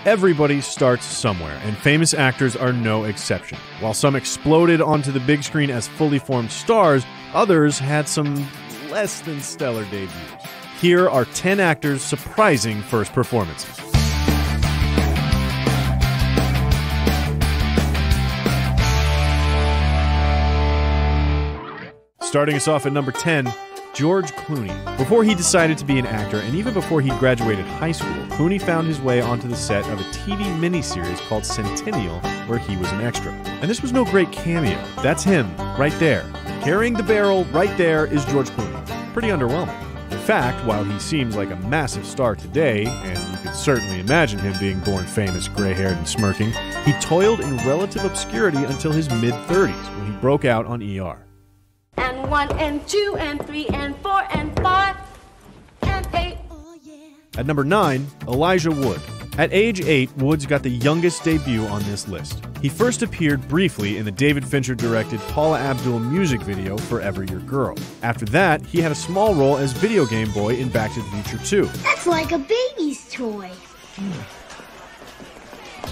Everybody starts somewhere, and famous actors are no exception. While some exploded onto the big screen as fully formed stars, others had some less than stellar debuts. Here are 10 actors' surprising first performances. Starting us off at number 10, George Clooney. Before he decided to be an actor, and even before he graduated high school, Clooney found his way onto the set of a TV miniseries called Centennial, where he was an extra. And this was no great cameo. That's him, right there. Carrying the barrel right there is George Clooney. Pretty underwhelming. In fact, while he seems like a massive star today, and you can certainly imagine him being born famous, gray-haired, and smirking, he toiled in relative obscurity until his mid-30s, when he broke out on ER. And 1 and 2 and 3 and 4 and 5 and 8. Oh, yeah. At number 9, Elijah Wood. At age 8, Woods got the youngest debut on this list. He first appeared briefly in the David Fincher-directed Paula Abdul music video, Forever Your Girl. After that, he had a small role as video game boy in Back to the Future 2. That's like a baby's toy.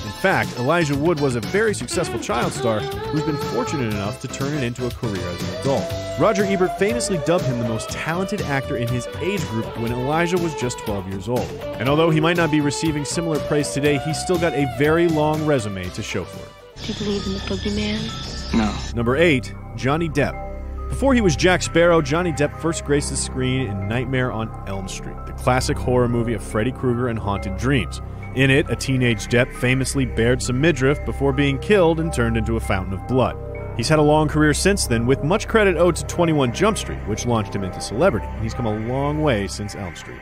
In fact, Elijah Wood was a very successful child star who's been fortunate enough to turn it into a career as an adult. Roger Ebert famously dubbed him the most talented actor in his age group when Elijah was just 12 years old. And although he might not be receiving similar praise today, he's still got a very long resume to show for it. Do you believe in the boogeyman? No. Number 8, Johnny Depp. Before he was Jack Sparrow, Johnny Depp first graced the screen in Nightmare on Elm Street, the classic horror movie of Freddy Krueger and haunted dreams. In it, a teenage Depp famously bared some midriff before being killed and turned into a fountain of blood. He's had a long career since then, with much credit owed to 21 Jump Street, which launched him into celebrity, and he's come a long way since Elm Street.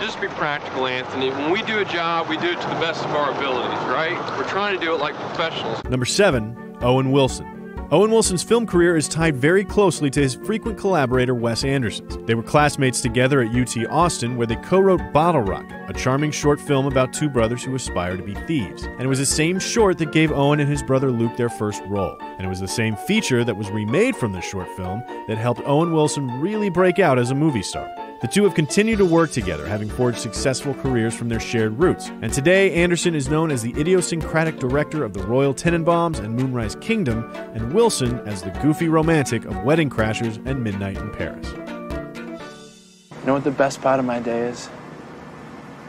Just be practical, Anthony. When we do a job, we do it to the best of our abilities, right? We're trying to do it like professionals. Number 7, Owen Wilson. Owen Wilson's film career is tied very closely to his frequent collaborator Wes Anderson's. They were classmates together at UT Austin, where they co-wrote Bottle Rocket, a charming short film about two brothers who aspire to be thieves. And it was the same short that gave Owen and his brother Luke their first role. And it was the same feature that was remade from the short film that helped Owen Wilson really break out as a movie star. The two have continued to work together, having forged successful careers from their shared roots. And today, Anderson is known as the idiosyncratic director of The Royal Tenenbaums and Moonrise Kingdom, and Wilson as the goofy romantic of Wedding Crashers and Midnight in Paris. You know what the best part of my day is?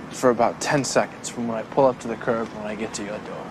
For about 10 seconds from when I pull up to the curb when I get to your door.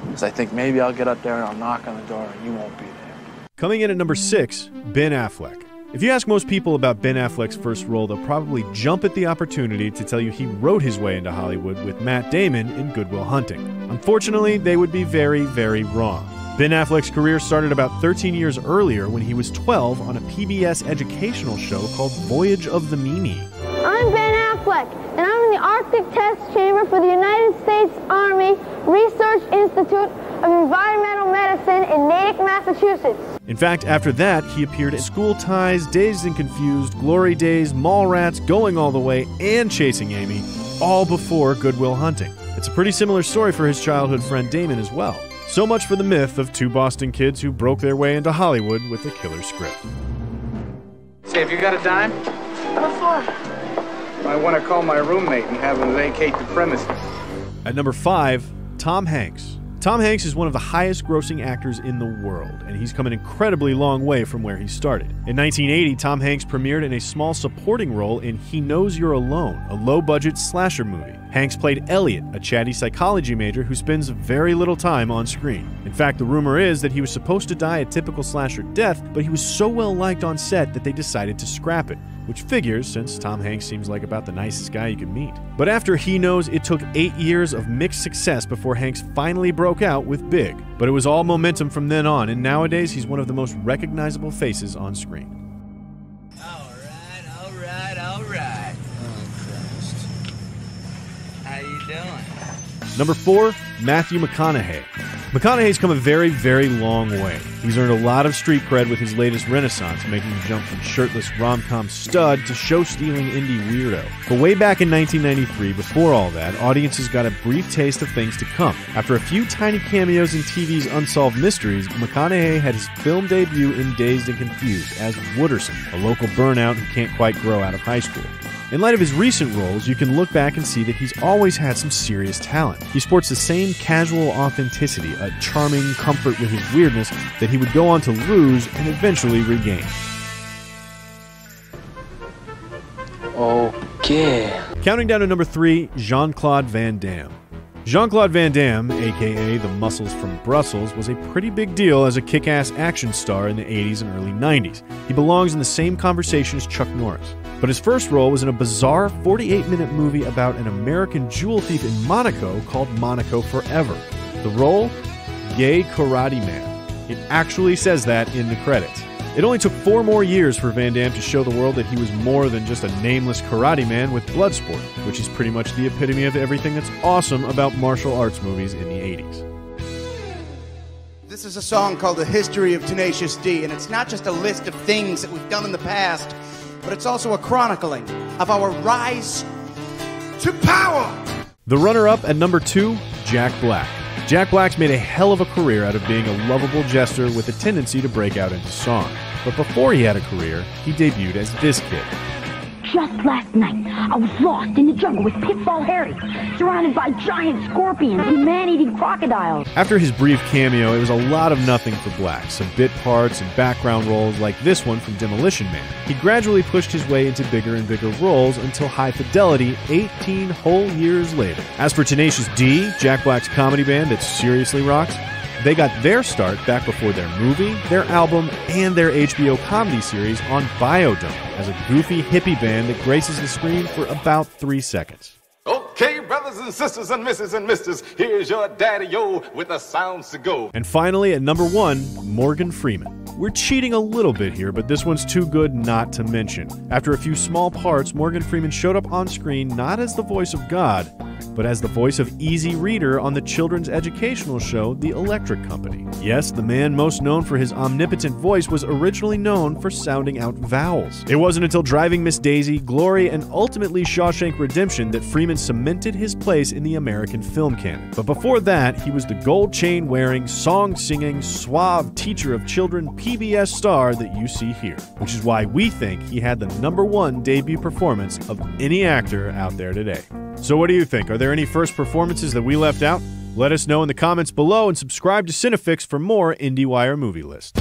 Because I think maybe I'll get up there and I'll knock on the door and you won't be there. Coming in at number 6, Ben Affleck. If you ask most people about Ben Affleck's first role, they'll probably jump at the opportunity to tell you he wrote his way into Hollywood with Matt Damon in Good Will Hunting. Unfortunately, they would be very, very wrong. Ben Affleck's career started about 13 years earlier when he was 12 on a PBS educational show called Voyage of the Mimi. I'm Ben Affleck, and I'm in the Arctic Test Chamber for the United States Army Research Institute of Environmental Medicine in Natick, Massachusetts. In fact, after that, he appeared in School Ties, Dazed and Confused, Glory Days, Mallrats, Going All the Way, and Chasing Amy, all before Good Will Hunting. It's a pretty similar story for his childhood friend Damon as well. So much for the myth of two Boston kids who broke their way into Hollywood with a killer script. Say, have you got a dime? What for? I want to call my roommate and have him vacate the premises. At number 5, Tom Hanks. Tom Hanks is one of the highest grossing actors in the world, and he's come an incredibly long way from where he started. In 1980, Tom Hanks premiered in a small supporting role in He Knows You're Alone, a low-budget slasher movie. Hanks played Elliot, a chatty psychology major who spends very little time on screen. In fact, the rumor is that he was supposed to die a typical slasher death, but he was so well liked on set that they decided to scrap it. Which figures, since Tom Hanks seems like about the nicest guy you could meet. But after He Knows, it took 8 years of mixed success before Hanks finally broke out with Big. But it was all momentum from then on, and nowadays he's one of the most recognizable faces on screen. All right. Oh, Christ. How you doing? Number 4, Matthew McConaughey. McConaughey's come a very, very long way. He's earned a lot of street cred with his latest renaissance, making the jump from shirtless rom-com stud to show-stealing indie weirdo. But way back in 1993, before all that, audiences got a brief taste of things to come. After a few tiny cameos in TV's Unsolved Mysteries, McConaughey had his film debut in Dazed and Confused as Wooderson, a local burnout who can't quite grow out of high school. In light of his recent roles, you can look back and see that he's always had some serious talent. He sports the same casual authenticity, a charming comfort with his weirdness that he would go on to lose and eventually regain. Okay. Counting down to number 3, Jean-Claude Van Damme. Jean-Claude Van Damme, aka the Muscles from Brussels, was a pretty big deal as a kick-ass action star in the 80s and early 90s. He belongs in the same conversation as Chuck Norris. But his first role was in a bizarre 48-minute movie about an American jewel thief in Monaco called Monaco Forever. The role? Gay Karate Man. It actually says that in the credits. It only took 4 more years for Van Damme to show the world that he was more than just a nameless karate man with blood sport, which is pretty much the epitome of everything that's awesome about martial arts movies in the 80s. This is a song called The History of Tenacious D, and it's not just a list of things that we've done in the past, but it's also a chronicling of our rise to power. The runner-up at number 2, Jack Black. Jack Black's made a hell of a career out of being a lovable jester with a tendency to break out into song. But before he had a career, he debuted as this kid. Just last night, I was lost in the jungle with Pitfall Harry, surrounded by giant scorpions and man-eating crocodiles. After his brief cameo, it was a lot of nothing for Black, some bit parts and background roles like this one from Demolition Man. He gradually pushed his way into bigger and bigger roles until High Fidelity 18 whole years later. As for Tenacious D, Jack Black's comedy band that seriously rocks, they got their start back before their movie, their album, and their HBO comedy series on Biodome as a goofy hippie band that graces the screen for about 3 seconds. Okay, brothers and sisters and misses and misters, here's your daddy-o with the sounds to go. And finally, at number 1, Morgan Freeman. We're cheating a little bit here, but this one's too good not to mention. After a few small parts, Morgan Freeman showed up on screen not as the voice of God, but as the voice of Easy Reader on the children's educational show, The Electric Company. Yes, the man most known for his omnipotent voice was originally known for sounding out vowels. It wasn't until Driving Miss Daisy, Glory, and ultimately Shawshank Redemption that Freeman cemented his place in the American film canon. But before that, he was the gold chain-wearing, song-singing, suave teacher of children PBS star that you see here, which is why we think he had the number 1 debut performance of any actor out there today. So what do you think? Are there any first performances that we left out? Let us know in the comments below and subscribe to CineFix for more IndieWire movie lists.